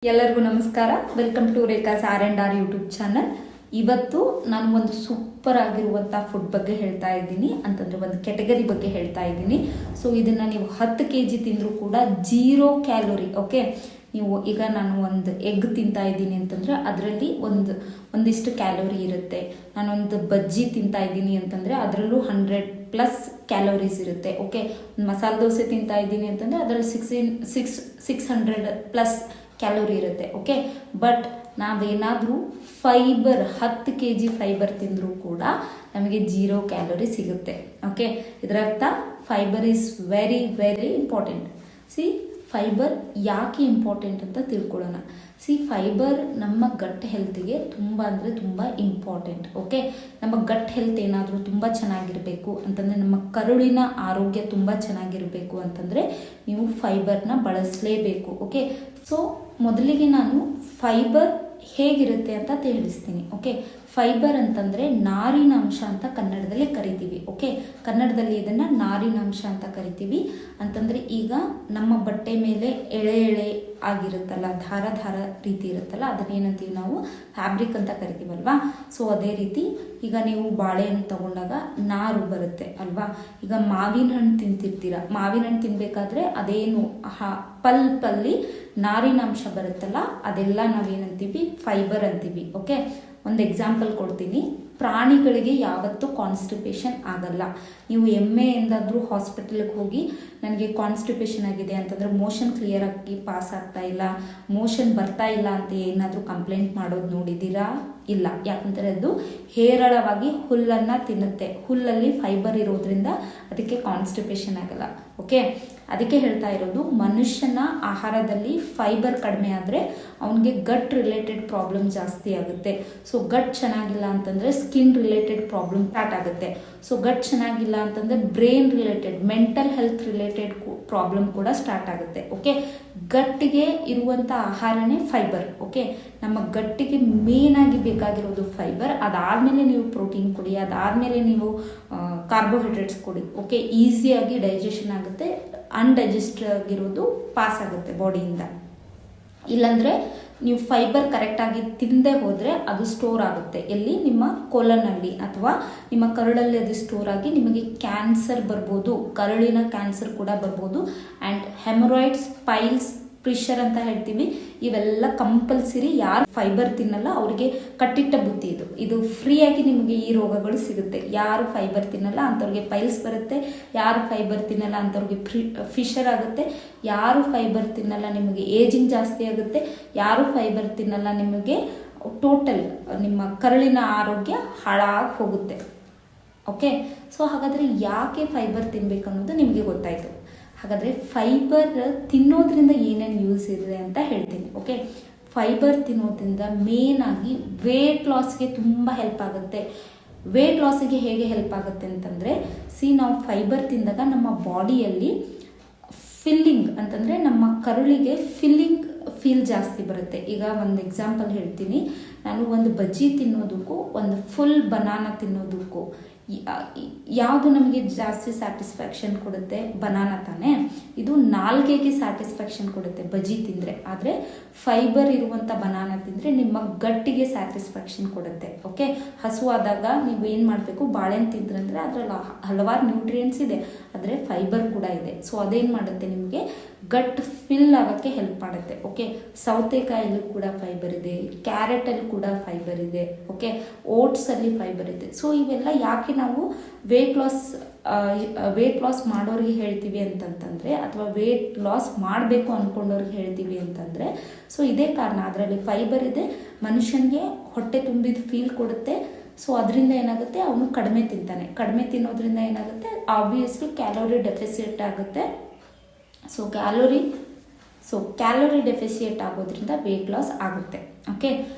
ಎಲ್ಲರಿಗೂ ನಮಸ್ಕಾರ. Welcome to Rekha's R&R YouTube channel. ಇವತ್ತು ನಾನು ಒಂದು ಸೂಪರ್ ಆಗಿರುವಂಥ ಫುಡ್ ಬಗ್ಗೆ ಹೇಳ್ತಾ ಇದ್ದೀನಿ, ಅಂತಂದರೆ ಒಂದು ಕೆಟಗರಿ ಬಗ್ಗೆ ಹೇಳ್ತಾ ಇದ್ದೀನಿ. ಸೊ ಇದನ್ನು ನೀವು 10 kg ತಿಂದರೂ ಕೂಡ 0 ಕ್ಯಾಲೋರಿ. ಓಕೆ, ನೀವು ಈಗ ನಾನು ಒಂದು ಎಗ್ ತಿಂತಾ ಇದ್ದೀನಿ ಅಂತಂದರೆ ಅದರಲ್ಲಿ ಒಂದಿಷ್ಟು ಕ್ಯಾಲೋರಿ ಇರುತ್ತೆ. ನಾನೊಂದು ಬಜ್ಜಿ ತಿಂತಾ ಇದ್ದೀನಿ ಅಂತಂದರೆ ಅದರಲ್ಲೂ 100+ ಕ್ಯಾಲೋರೀಸ್ ಇರುತ್ತೆ. ಓಕೆ, ಮಸಾಲೆ ದೋಸೆ ತಿಂತಾ ಇದ್ದೀನಿ ಅಂತಂದರೆ ಅದರಲ್ಲಿ 600+ ಕ್ಯಾಲೋರಿ ಇರುತ್ತೆ. ಓಕೆ, ಬಟ್ ನಾವೇನಾದರೂ ಫೈಬರ್ 10 kg ಫೈಬರ್ ತಿಂದರೂ ಕೂಡ ನಮಗೆ 0 ಕ್ಯಾಲೋರಿ ಸಿಗುತ್ತೆ. ಓಕೆ, ಇದರರ್ಥ fibre is very very important. Fibre ಯಾಕೆ ಇಂಪಾರ್ಟೆಂಟ್ ಅಂತ ತಿಳ್ಕೊಳ್ಳೋಣ. ಫೈಬರ್ ನಮ್ಮ ಗಟ್ ಹೆಲ್ತಿಗೆ ತುಂಬ ಅಂದರೆ ತುಂಬ ಇಂಪಾರ್ಟೆಂಟ್. ಓಕೆ, ನಮ್ಮ ಗಟ್ ಹೆಲ್ತ್ ಏನಾದರೂ ತುಂಬ ಚೆನ್ನಾಗಿರಬೇಕು ಅಂತಂದರೆ, ನಮ್ಮ ಕರುಳಿನ ಆರೋಗ್ಯ ತುಂಬ ಚೆನ್ನಾಗಿರಬೇಕು ಅಂತಂದರೆ ನೀವು ಫೈಬರ್ನ ಬಳಸಲೇಬೇಕು. ಓಕೆ, ಸೊ ಮೊದಲಿಗೆ ನಾನು ಫೈಬರ್ ಹೇಗಿರುತ್ತೆ ಅಂತ ತಿಳಿಸ್ತೀನಿ. ಓಕೆ, ಫೈಬರ್ ಅಂತಂದರೆ ನಾರಿನಾಂಶ ಅಂತ ಕನ್ನಡದಲ್ಲಿ ಕರಿತೀವಿ. ಓಕೆ, ಕನ್ನಡದಲ್ಲಿ ಇದನ್ನು ನಾರಿನಾಂಶ ಅಂತ ಕರಿತೀವಿ. ಅಂತಂದರೆ ಈಗ ನಮ್ಮ ಬಟ್ಟೆ ಮೇಲೆ ಎಳೆ ಎಳೆ ಆಗಿರುತ್ತಲ್ಲ, ಧಾರ ಧಾರ ರೀತಿ ಇರುತ್ತಲ್ಲ, ಅದನ್ನೇನಂತೀವಿ ನಾವು ಫ್ಯಾಬ್ರಿಕ್ ಅಂತ ಕರಿತೀವಲ್ವಾ. ಸೊ ಅದೇ ರೀತಿ ಈಗ ನೀವು ಬಾಳೆಹಣ್ಣು ತಗೊಂಡಾಗ ನಾರು ಬರುತ್ತೆ ಅಲ್ವಾ. ಈಗ ಮಾವಿನ ಹಣ್ಣು ತಿಂತಿರ್ತೀರ, ಮಾವಿನ ಹಣ್ಣು ತಿನ್ಬೇಕಾದ್ರೆ ಅದೇನು ಪಲ್ಪಲ್ಲಿ ನಾರಿನಾಂಶ ಬರುತ್ತಲ್ಲ, ಅದೆಲ್ಲ ನಾವೇನಂತೀವಿ ಫೈಬರ್ ಅಂತೀವಿ. ಓಕೆ, ಒಂದು ಎಕ್ಸಾಂಪಲ್ ಕೊಡ್ತೀನಿ. ಪ್ರಾಣಿಗಳಿಗೆ ಯಾವತ್ತೂ ಕಾನ್ಸ್ಟಿಪೇಷನ್ ಆಗಲ್ಲ. ನೀವು ಎಮ್ಮೆ ಎಂದಾದರೂ ಹಾಸ್ಪಿಟಲ್ಗೆ ಹೋಗಿ ನನಗೆ ಕಾನ್ಸ್ಟಿಪೇಷನ್ ಆಗಿದೆ ಅಂತಂದರೆ, ಮೋಷನ್ ಕ್ಲಿಯರ್ ಆಗಿ ಪಾಸ್ ಆಗ್ತಾ ಇಲ್ಲ, ಮೋಷನ್ ಬರ್ತಾ ಇಲ್ಲ ಅಂತ ಏನಾದರೂ ಕಂಪ್ಲೇಂಟ್ ಮಾಡೋದು ನೋಡಿದ್ದೀರಾ? ಇಲ್ಲ. ಯಾಕಂದರೆ ಅದು ಹೇರಳವಾಗಿ ಹುಲ್ಲನ್ನು ತಿನ್ನುತ್ತೆ. ಹುಲ್ಲಲ್ಲಿ ಫೈಬರ್ ಇರೋದ್ರಿಂದ ಅದಕ್ಕೆ ಕಾನ್ಸ್ಟಿಪೇಷನ್ ಆಗಲ್ಲ. ಓಕೆ, ಅದಕ್ಕೆ ಹೇಳ್ತಾ ಇರೋದು, ಮನುಷ್ಯನ ಆಹಾರದಲ್ಲಿ ಫೈಬರ್ ಕಡಿಮೆ ಆದರೆ ಅವನಿಗೆ ಗಟ್ ರಿಲೇಟೆಡ್ ಪ್ರಾಬ್ಲಮ್ ಜಾಸ್ತಿ ಆಗುತ್ತೆ. ಸೊ ಗಟ್ ಚೆನ್ನಾಗಿಲ್ಲ ಅಂತಂದರೆ ಸ್ಕಿನ್ ರಿಲೇಟೆಡ್ ಪ್ರಾಬ್ಲಮ್ ಸ್ಟಾರ್ಟ್ ಆಗುತ್ತೆ. ಸೊ ಗಟ್ ಚೆನ್ನಾಗಿಲ್ಲ ಅಂತಂದರೆ brain related, mental health related problem ಕೂಡ ಸ್ಟಾರ್ಟ್ ಆಗುತ್ತೆ. ಓಕೆ, ಗಟ್ಟಿಗೆ ಇರುವಂಥ ಆಹಾರನೇ ಫೈಬರ್. ಓಕೆ, ನಮ್ಮ ಗಟ್ಟಿಗೆ ಮೇನ್ ಆಗಿ ಬೇಕಾಗಿರೋದು ಫೈಬರ್. ಅದಾದಮೇಲೆ ನೀವು ಪ್ರೋಟೀನ್ ಕೊಡಿ, ಅದಾದಮೇಲೆ ನೀವು ಕಾರ್ಬೋಹೈಡ್ರೇಟ್ಸ್ ಕೊಡಿ. ಓಕೆ, ಈಸಿಯಾಗಿ ಡೈಜೆಷನ್ ಆಗುತ್ತೆ, ಅನ್ಡೈಜೆಸ್ಟ್ ಆಗಿರೋದು ಪಾಸ್ ಆಗುತ್ತೆ ಬಾಡಿಯಿಂದ. ಇಲ್ಲಾಂದರೆ ನೀವು ಫೈಬರ್ ಕರೆಕ್ಟಾಗಿ ತಿನ್ನದೆ ಹೋದರೆ ಅದು ಸ್ಟೋರ್ ಆಗುತ್ತೆ. ಎಲ್ಲಿ? ನಿಮ್ಮ ಕೊಲನಲ್ಲಿ ಅಥವಾ ನಿಮ್ಮ ಕರುಳಲ್ಲಿ ಅದು ಸ್ಟೋರ್ ಆಗಿ ನಿಮಗೆ ಕ್ಯಾನ್ಸರ್ ಬರ್ಬೋದು, ಕರುಳಿನ ಕ್ಯಾನ್ಸರ್ ಕೂಡ ಬರ್ಬೋದು. ಆ್ಯಂಡ್ ಹೆಮರಾಯ್ಡ್ಸ್, ಪೈಲ್ಸ್, ಪ್ರೆಷರ್ ಅಂತ ಹೇಳ್ತೀವಿ, ಇವೆಲ್ಲ ಕಂಪಲ್ಸರಿ. ಯಾರು ಫೈಬರ್ ತಿನ್ನಲ್ಲ ಅವರಿಗೆ ಕಟ್ಟಿಟ್ಟ ಬುತ್ತಿ ಇದು ಫ್ರೀಯಾಗಿ ನಿಮಗೆ ಈ ರೋಗಗಳು ಸಿಗುತ್ತೆ. ಯಾರು ಫೈಬರ್ ತಿನ್ನಲ್ಲ ಅಂಥವ್ರಿಗೆ ಪೈಲ್ಸ್ ಬರುತ್ತೆ, ಯಾರು ಫೈಬರ್ ತಿನ್ನಲ್ಲ ಅಂಥವ್ರಿಗೆ ಫಿಶರ್ ಆಗುತ್ತೆ, ಯಾರು ಫೈಬರ್ ತಿನ್ನಲ್ಲ ನಿಮಗೆ ಏಜಿಂಗ್ ಜಾಸ್ತಿ ಆಗುತ್ತೆ, ಯಾರು ಫೈಬರ್ ತಿನ್ನಲ್ಲ ನಿಮಗೆ ಟೋಟಲ್ ನಿಮ್ಮ ಕರುಳಿನ ಆರೋಗ್ಯ ಹಾಳಾಗಿ ಹೋಗುತ್ತೆ. ಓಕೆ, ಸೊ ಹಾಗಾದರೆ ಯಾಕೆ ಫೈಬರ್ ತಿನ್ನಬೇಕು ಅನ್ನೋದು ನಿಮಗೆ ಗೊತ್ತಾಯಿತು. ಹಾಗಾದರೆ ಫೈಬರ್ ತಿನ್ನೋದ್ರಿಂದ ಏನೇನು ಯೂಸ್ ಇದೆ ಅಂತ ಹೇಳ್ತೀನಿ. ಓಕೆ, ಫೈಬರ್ ತಿನ್ನೋದ್ರಿಂದ ಮೇನಾಗಿ ವೇಟ್ ಲಾಸ್ಗೆ ತುಂಬ ಹೆಲ್ಪ್ ಆಗುತ್ತೆ. ವೇಟ್ ಲಾಸಿಗೆ ಹೇಗೆ ಹೆಲ್ಪ್ ಆಗುತ್ತೆ ಅಂತಂದರೆ, ನಾವು ಫೈಬರ್ ತಿಂದಾಗ ನಮ್ಮ ಬಾಡಿಯಲ್ಲಿ ಫಿಲ್ಲಿಂಗ್ ಅಂತಂದರೆ ನಮ್ಮ ಕರುಳಿಗೆ ಫಿಲ್ಲಿಂಗ್ ಫೀಲ್ ಜಾಸ್ತಿ ಬರುತ್ತೆ. ಈಗ ಒಂದು ಎಕ್ಸಾಂಪಲ್ ಹೇಳ್ತೀನಿ. ನಾನು ಒಂದು ಬಜ್ಜಿ ತಿನ್ನೋದಕ್ಕೂ ಒಂದು ಫುಲ್ ಬನಾನಾ ತಿನ್ನೋದಕ್ಕೂ ಯಾವುದು ನಮಗೆ ಜಾಸ್ತಿ ಸ್ಯಾಟಿಸ್ಫ್ಯಾಕ್ಷನ್ ಕೊಡುತ್ತೆ? ಬನಾನಾ ತಾನೇ. ಇದು ನಾಲ್ಗೆಗೆ ಸ್ಯಾಟಿಸ್ಫ್ಯಾಕ್ಷನ್ ಕೊಡುತ್ತೆ ಬಜ್ಜಿ ತಿಂದರೆ. ಆದರೆ ಫೈಬರ್ ಇರುವಂಥ ಬನಾನಾ ತಿಂದರೆ ನಿಮ್ಮ ಗಟ್ಟಿಗೆ ಸ್ಯಾಟಿಸ್ಫ್ಯಾಕ್ಷನ್ ಕೊಡುತ್ತೆ. ಓಕೆ, ಹಸುವಾದಾಗ ನೀವು ಏನು ಮಾಡಬೇಕು? ಬಾಳೆಹಣ್ಣು ತಿಂದ್ರಂದರೆ ಅದರಲ್ಲಿ ಹಲವಾರು ನ್ಯೂಟ್ರಿಯೆಂಟ್ಸ್ ಇದೆ, ಆದರೆ ಫೈಬರ್ ಕೂಡ ಇದೆ. ಸೊ ಅದೇನು ಮಾಡುತ್ತೆ? ನಿಮಗೆ ಗಟ್ ಫಿಲ್ ಆಗೋಕ್ಕೆ ಹೆಲ್ಪ್ ಮಾಡುತ್ತೆ. ಓಕೆ, ಸೌತೆಕಾಯಲ್ಲಿ ಕೂಡ ಫೈಬರ್ ಇದೆ, ಕ್ಯಾರೆಟಲ್ಲಿ ಕೂಡ ಫೈಬರ್ ಇದೆ. ಓಕೆ, ಓಟ್ಸಲ್ಲಿ ಫೈಬರ್ ಇದೆ. ಸೊ ಇವೆಲ್ಲ ಯಾಕೆ ನಾವು ವೇಟ್ ಲಾಸ್ ಮಾಡೋರಿಗೆ ಹೇಳ್ತೀವಿ ಅಂತಂತಂದರೆ, ಅಥವಾ ವೇಟ್ ಲಾಸ್ ಮಾಡಬೇಕು ಅಂದ್ಕೊಂಡವ್ರಿಗೆ ಹೇಳ್ತೀವಿ ಅಂತಂದರೆ, ಸೊ ಇದೇ ಕಾರಣ. ಅದರಲ್ಲಿ ಫೈಬರ್ ಇದೆ, ಮನುಷ್ಯನಿಗೆ ಹೊಟ್ಟೆ ತುಂಬಿದ ಫೀಲ್ ಕೊಡುತ್ತೆ. ಸೊ ಅದರಿಂದ ಏನಾಗುತ್ತೆ? ಅವನು ಕಡಿಮೆ ತಿಂತಾನೆ. ಕಡಿಮೆ ತಿನ್ನೋದ್ರಿಂದ ಏನಾಗುತ್ತೆ? ಆಬ್ವಿಯಸ್ಲಿ ಕ್ಯಾಲೋರಿ ಡೆಫಿಸಿಟ್ ಆಗುತ್ತೆ. ಸೊ ಕ್ಯಾಲೋರಿ ಡೆಫಿಸಿಯೇಟ್ ಆಗೋದ್ರಿಂದ ವೇಟ್ ಲಾಸ್ ಆಗುತ್ತೆ. ಓಕೆ,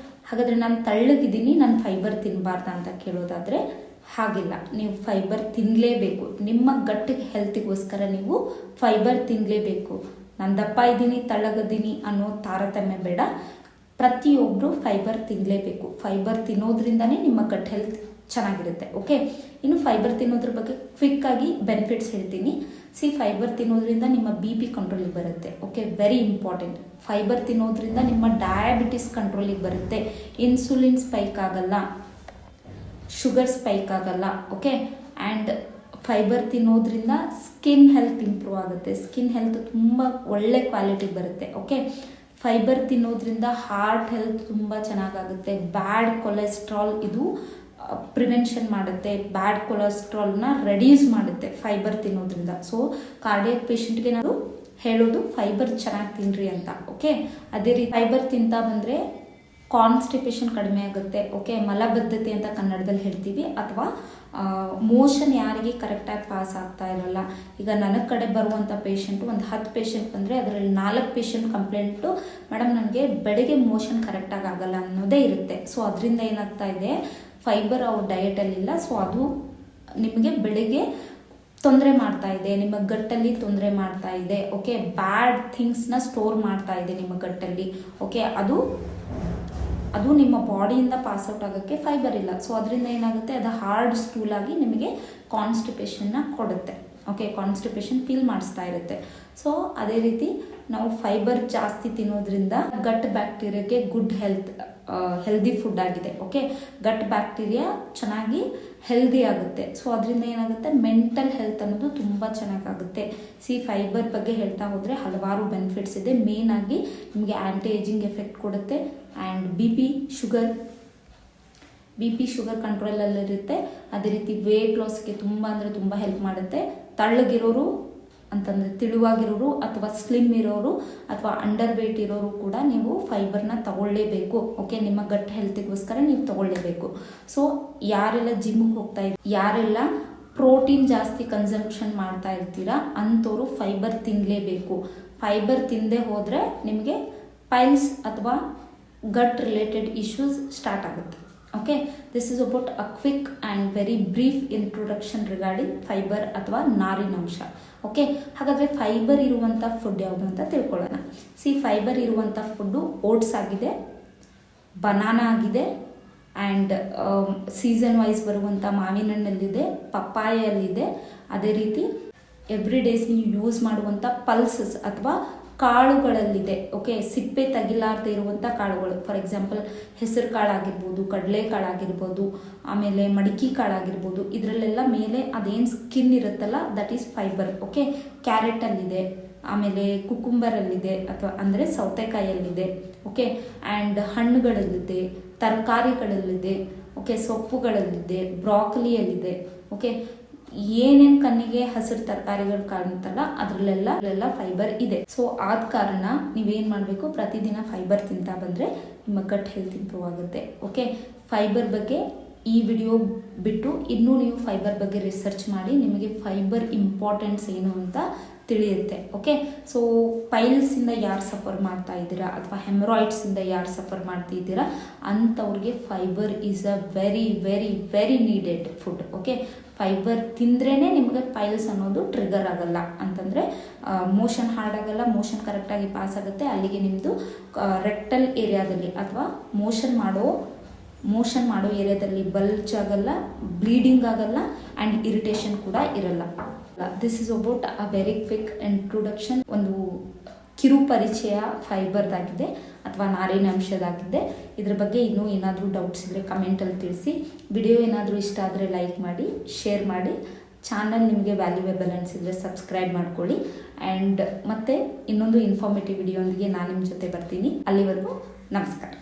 ಹಾಗಾದರೆ ನಾನು ತೆಳ್ಳಗಿದ್ದೀನಿ, ನಾನು ಫೈಬರ್ ತಿನ್ನಬಾರ್ದಾ ಅಂತ ಕೇಳೋದಾದರೆ ಹಾಗಿಲ್ಲ. ನೀವು ಫೈಬರ್ ತಿನ್ನಲೇಬೇಕು. ನಿಮ್ಮ ಗಟ್ಟಿಗೆ ಹೆಲ್ತಿಗೋಸ್ಕರ ನೀವು ಫೈಬರ್ ತಿನ್ನಲೇಬೇಕು. ನಾನು ದಪ್ಪ ಇದ್ದೀನಿ, ತೆಳ್ಳಗಿದ್ದೀನಿ ಅನ್ನೋ ತಾರತಮ್ಯ ಬೇಡ. ಪ್ರತಿಯೊಬ್ಬರು ಫೈಬರ್ ತಿನ್ನಲೇಬೇಕು. ಫೈಬರ್ ತಿನ್ನೋದ್ರಿಂದನೇ ನಿಮ್ಮ ಗಟ್ ಹೆಲ್ತ್ ಚೆನ್ನಾಗಿರುತ್ತೆ. ಓಕೆ, ಇನ್ನು ಫೈಬರ್ ತಿನ್ನೋದ್ರ ಬಗ್ಗೆ ಕ್ವಿಕ್ಕಾಗಿ ಬೆನಿಫಿಟ್ಸ್ ಹೇಳ್ತೀನಿ. ಫೈಬರ್ ತಿನ್ನೋದ್ರಿಂದ ನಿಮ್ಮ BP ಕಂಟ್ರೋಲಿಗೆ ಬರುತ್ತೆ. Okay, very important. ಫೈಬರ್ ತಿನ್ನೋದ್ರಿಂದ ನಿಮ್ಮ ಡಯಾಬಿಟಿಸ್ ಕಂಟ್ರೋಲಿಗೆ ಬರುತ್ತೆ, ಇನ್ಸುಲಿನ್ ಸ್ಪೈಕ್ ಆಗಲ್ಲ, ಶುಗರ್ ಸ್ಪೈಕ್ ಆಗಲ್ಲ. ಓಕೆ, ಆ್ಯಂಡ್ ಫೈಬರ್ ತಿನ್ನೋದ್ರಿಂದ ಸ್ಕಿನ್ ಹೆಲ್ತ್ ಇಂಪ್ರೂವ್ ಆಗುತ್ತೆ, ಸ್ಕಿನ್ ಹೆಲ್ತ್ ತುಂಬ ಒಳ್ಳೆ ಕ್ವಾಲಿಟಿಗೆ ಬರುತ್ತೆ. ಓಕೆ, ಫೈಬರ್ ತಿನ್ನೋದ್ರಿಂದ ಹಾರ್ಟ್ ಹೆಲ್ತ್ ತುಂಬ ಚೆನ್ನಾಗಾಗುತ್ತೆ. ಬ್ಯಾಡ್ ಕೊಲೆಸ್ಟ್ರಾಲ್ ಇದು ಪ್ರಿವೆನ್ಷನ್ ಮಾಡುತ್ತೆ, ಬ್ಯಾಡ್ ಕೊಲೆಸ್ಟ್ರಾಲ್ನ ರೆಡ್ಯೂಸ್ ಮಾಡುತ್ತೆ ಫೈಬರ್ ತಿನ್ನೋದ್ರಿಂದ. ಸೊ ಕಾರ್ಡಿಯಾಕ್ ಪೇಷಂಟ್ಗೆ ನಾನು ಹೇಳೋದು ಫೈಬರ್ ಚೆನ್ನಾಗಿ ತಿನ್ನಿರಿ ಅಂತ. ಓಕೆ, ಅದೇ ರೀತಿ ಫೈಬರ್ ತಿಂತಾ ಬಂದರೆ ಕಾನ್ಸ್ಟಿಪೇಷನ್ ಕಡಿಮೆ ಆಗುತ್ತೆ. ಓಕೆ, ಮಲಬದ್ಧತೆ ಅಂತ ಕನ್ನಡದಲ್ಲಿ ಹೇಳ್ತೀವಿ, ಅಥವಾ ಮೋಷನ್ ಯಾರಿಗೆ ಕರೆಕ್ಟಾಗಿ ಪಾಸ್ ಆಗ್ತಾ ಇರಲ್ಲ. ಈಗ ನನ್ನ ಕಡೆ ಬರುವಂಥ ಪೇಷಂಟು ಒಂದು 10 ಪೇಷಂಟ್ ಬಂದರೆ ಅದರಲ್ಲಿ 4 ಪೇಷಂಟ್ ಕಂಪ್ಲೇಂಟು, ಮೇಡಮ್ ನನಗೆ ಬೆಳಗ್ಗೆ ಮೋಷನ್ ಕರೆಕ್ಟಾಗಿ ಆಗಲ್ಲ ಅನ್ನೋದೇ ಇರುತ್ತೆ. ಸೊ ಅದರಿಂದ ಏನಾಗ್ತಾ ಇದೆ, ಫೈಬರ್ ಅವ್ರ ಡಯಟಲ್ಲಿಲ್ಲ. ಸೊ ಅದು ನಿಮಗೆ ಬೆಳಿಗ್ಗೆ ತೊಂದರೆ ಮಾಡ್ತಾ ಇದೆ, ನಿಮ್ಮ ಗಟ್ಟಲ್ಲಿ ತೊಂದರೆ ಮಾಡ್ತಾ ಇದೆ. ಓಕೆ, ಬ್ಯಾಡ್ ಥಿಂಗ್ಸ್ನ ಸ್ಟೋರ್ ಮಾಡ್ತಾ ಇದೆ ನಿಮ್ಮ ಗಟ್ಟಲ್ಲಿ. ಓಕೆ, ಅದು ನಿಮ್ಮ ಬಾಡಿಯಿಂದ ಪಾಸ್ಔಟ್ ಆಗೋಕ್ಕೆ ಫೈಬರ್ ಇಲ್ಲ. ಸೊ ಅದರಿಂದ ಏನಾಗುತ್ತೆ, ಅದು ಹಾರ್ಡ್ ಸ್ಟೂಲ್ ಆಗಿ ನಿಮಗೆ ಕಾನ್ಸ್ಟಿಪೇಷನ್ನ ಕೊಡುತ್ತೆ. ಓಕೆ, ಕಾನ್ಸ್ಟಿಪೇಷನ್ ಫೀಲ್ ಮಾಡಿಸ್ತಾ ಇರುತ್ತೆ. ಸೊ ಅದೇ ರೀತಿ ನಾವು ಫೈಬರ್ ಜಾಸ್ತಿ ತಿನ್ನೋದ್ರಿಂದ ಗಟ್ ಬ್ಯಾಕ್ಟೀರಿಯಾಗೆ ಗುಡ್ ಹೆಲ್ದಿ ಫುಡ್ ಆಗಿದೆ. ಓಕೆ, ಗಟ್ ಬ್ಯಾಕ್ಟೀರಿಯಾ ಚೆನ್ನಾಗಿ ಹೆಲ್ದಿ ಆಗುತ್ತೆ. ಸೊ ಅದರಿಂದ ಏನಾಗುತ್ತೆ, ಮೆಂಟಲ್ ಹೆಲ್ತ್ ಅನ್ನೋದು ತುಂಬ ಚೆನ್ನಾಗಾಗುತ್ತೆ. ಫೈಬರ್ ಬಗ್ಗೆ ಹೇಳ್ತಾ ಹೋದರೆ ಹಲವಾರು ಬೆನಿಫಿಟ್ಸ್ ಇದೆ. ಮೇನ್ ಆಗಿ ನಿಮಗೆ ಆ್ಯಂಟಿ ಏಜಿಂಗ್ ಎಫೆಕ್ಟ್ ಕೊಡುತ್ತೆ, ಆ್ಯಂಡ್ BP ಶುಗರ್ ಕಂಟ್ರೋಲಲ್ಲಿರುತ್ತೆ. ಅದೇ ರೀತಿ ವೇಟ್ ಲಾಸ್ಗೆ ತುಂಬ ಅಂದರೆ ತುಂಬ ಹೆಲ್ಪ್ ಮಾಡುತ್ತೆ. ತಳ್ಳಗಿರೋರು ಅಂತಂದರೆ ತಿಳಿವಾಗಿರೋರು, ಅಥವಾ ಸ್ಲಿಮ್ ಇರೋರು, ಅಥವಾ ಅಂಡರ್ ವೇಟ್ ಇರೋರು ಕೂಡ ನೀವು ಫೈಬರ್ನ ತಗೊಳ್ಳೇಬೇಕು. ಓಕೆ, ನಿಮ್ಮ ಗಟ್ ಹೆಲ್ತಿಗೋಸ್ಕರ ನೀವು ತಗೊಳ್ಳೇಬೇಕು. ಸೊ ಯಾರೆಲ್ಲ ಜಿಮ್ಗೆ ಹೋಗ್ತಾ ಇದ್ದೀರಾ, ಯಾರೆಲ್ಲ ಪ್ರೋಟೀನ್ ಜಾಸ್ತಿ ಕನ್ಸಂಪ್ಷನ್ ಮಾಡ್ತಾ ಇರ್ತೀರಾ ಅಂಥವ್ರು ಫೈಬರ್ ತಿನ್ನಲೇಬೇಕು. ಫೈಬರ್ ತಿನ್ನದೆ ಹೋದರೆ ನಿಮಗೆ ಪೈಲ್ಸ್ ಅಥವಾ ಗಟ್ ರಿಲೇಟೆಡ್ ಇಶ್ಯೂಸ್ ಸ್ಟಾರ್ಟ್ ಆಗುತ್ತೆ. Okay, this is about a quick and very brief introduction regarding fibre ಅಥವಾ ನಾರಿನಂಶ. ಓಕೆ, ಹಾಗಾದರೆ ಫೈಬರ್ ಇರುವಂಥ ಫುಡ್ ಯಾವುದು ಅಂತ ತಿಳ್ಕೊಳ್ಳೋಣ. ಫೈಬರ್ ಇರುವಂಥ ಫುಡ್ಡು ಓಟ್ಸ್ ಆಗಿದೆ, ಬನಾನಾ ಆಗಿದೆ, ಆ್ಯಂಡ್ ಸೀಸನ್ ವೈಸ್ ಬರುವಂಥ ಮಾವಿನ ಹಣ್ಣಲ್ಲಿದೆ, ಪಪ್ಪಾಯಲ್ಲಿದೆ. ಅದೇ ರೀತಿ ಎವ್ರಿ ಡೇಸ್ ನೀವು ಯೂಸ್ ಮಾಡುವಂಥ ಪಲ್ಸಸ್ ಅಥವಾ ಕಾಳುಗಳಲ್ಲಿದೆ. ಓಕೆ, ಸಿಪ್ಪೆ ತೆಗಿಲಾರ್ದೇ ಇರುವಂಥ ಕಾಳುಗಳು, ಫಾರ್ ಎಕ್ಸಾಂಪಲ್ ಹೆಸರು ಕಾಳಾಗಿರ್ಬೋದು, ಕಡಲೆ ಕಾಳಾಗಿರ್ಬೋದು, ಆಮೇಲೆ ಮಡಿಕೆ ಕಾಳಾಗಿರ್ಬೋದು. ಇದರಲ್ಲೆಲ್ಲ ಮೇಲೆ ಅದೇನು ಸ್ಕಿನ್ ಇರುತ್ತಲ್ಲ, ದಟ್ ಈಸ್ ಫೈಬರ್. ಓಕೆ, ಕ್ಯಾರೆಟಲ್ಲಿದೆ, ಆಮೇಲೆ ಕುಕುಂಬರಲ್ಲಿದೆ, ಅಥವಾ ಅಂದರೆ ಸೌತೆಕಾಯಲ್ಲಿದೆ. ಓಕೆ, ಆ್ಯಂಡ್ ಹಣ್ಣುಗಳಲ್ಲಿದೆ, ತರಕಾರಿಗಳಲ್ಲಿದೆ. ಓಕೆ, ಸೊಪ್ಪುಗಳಲ್ಲಿದೆ, ಬ್ರಾಕೊಲಿಯಲ್ಲಿದೆ. ಓಕೆ, ಏನೇನು ಕಣ್ಣಿಗೆ ಹಸಿರು ತರಕಾರಿಗಳು ಕಾಣುತ್ತಲ್ಲ ಅದರಲ್ಲೆಲ್ಲ ಫೈಬರ್ ಇದೆ. ಸೊ ಆದ ಕಾರಣ ನೀವೇನು ಮಾಡಬೇಕು, ಪ್ರತಿದಿನ ಫೈಬರ್ ತಿಂತಾ ಬಂದರೆ ನಿಮ್ಮ ಗಟ್ ಹೆಲ್ತ್ ಇಂಪ್ರೂವ್ ಆಗುತ್ತೆ. ಓಕೆ, ಫೈಬರ್ ಬಗ್ಗೆ ಈ ವಿಡಿಯೋ ಬಿಟ್ಟು ಇನ್ನೂ ನೀವು ಫೈಬರ್ ಬಗ್ಗೆ ರಿಸರ್ಚ್ ಮಾಡಿ, ನಿಮಗೆ ಫೈಬರ್ ಇಂಪಾರ್ಟೆನ್ಸ್ ಏನು ಅಂತ ತಿಳಿಯುತ್ತೆ. ಓಕೆ, ಸೊ ಪೈಲ್ಸಿಂದ ಯಾರು ಸಫರ್ ಮಾಡ್ತಾ ಇದ್ದೀರಾ, ಅಥವಾ ಹೆಮರಾಯ್ಡ್ಸಿಂದ ಯಾರು ಸಫರ್ ಮಾಡ್ತಿದ್ದೀರಾ ಅಂಥವ್ರಿಗೆ fibre is a very very very needed food. Okay, fibre ತಿಂದ್ರೇ ನಿಮಗೆ ಪೈಲ್ಸ್ ಅನ್ನೋದು ಟ್ರಿಗರ್ ಆಗಲ್ಲ, ಅಂತಂದರೆ ಮೋಷನ್ ಹಾರ್ಡ್ ಆಗಲ್ಲ, ಮೋಷನ್ ಕರೆಕ್ಟಾಗಿ ಪಾಸ್ ಆಗುತ್ತೆ. ಅಲ್ಲಿಗೆ ನಿಮ್ಮದು ರೆಕ್ಟಲ್ ಏರಿಯಾದಲ್ಲಿ ಅಥವಾ ಮೋಷನ್ ಮಾಡೋ ಏರಿಯಾದಲ್ಲಿ ಬಲ್ಜ್ ಆಗಲ್ಲ, ಬ್ಲೀಡಿಂಗ್ ಆಗಲ್ಲ, ಆ್ಯಂಡ್ ಇರಿಟೇಷನ್ ಕೂಡ ಇರಲ್ಲ. This is about a very quick introduction, ಒಂದು ಕಿರು ಪರಿಚಯ ಫೈಬರ್ದಾಗಿದೆ ಅಥವಾ ನಾರಿನಂಶದಾಗಿದೆ. ಇದ್ರ ಬಗ್ಗೆ ಇನ್ನೂ ಏನಾದರೂ ಡೌಟ್ಸ್ ಇದ್ದರೆ ಕಮೆಂಟಲ್ಲಿ ತಿಳಿಸಿ. ವಿಡಿಯೋ ಏನಾದರೂ ಇಷ್ಟ ಆದರೆ ಲೈಕ್ ಮಾಡಿ, ಶೇರ್ ಮಾಡಿ. ಚಾನಲ್ ನಿಮಗೆ ವ್ಯಾಲ್ಯೂಯೇಬಲ್ ಅನಿಸಿದರೆ ಸಬ್ಸ್ಕ್ರೈಬ್ ಮಾಡ್ಕೊಳ್ಳಿ. ಆ್ಯಂಡ್ ಮತ್ತೆ ಇನ್ನೊಂದು ಇನ್ಫಾರ್ಮೇಟಿವ್ ವಿಡಿಯೋಂದಿಗೆ ನಾನು ನಿಮ್ಮ ಜೊತೆ ಬರ್ತೀನಿ. ಅಲ್ಲಿವರೆಗೂ ನಮಸ್ಕಾರ.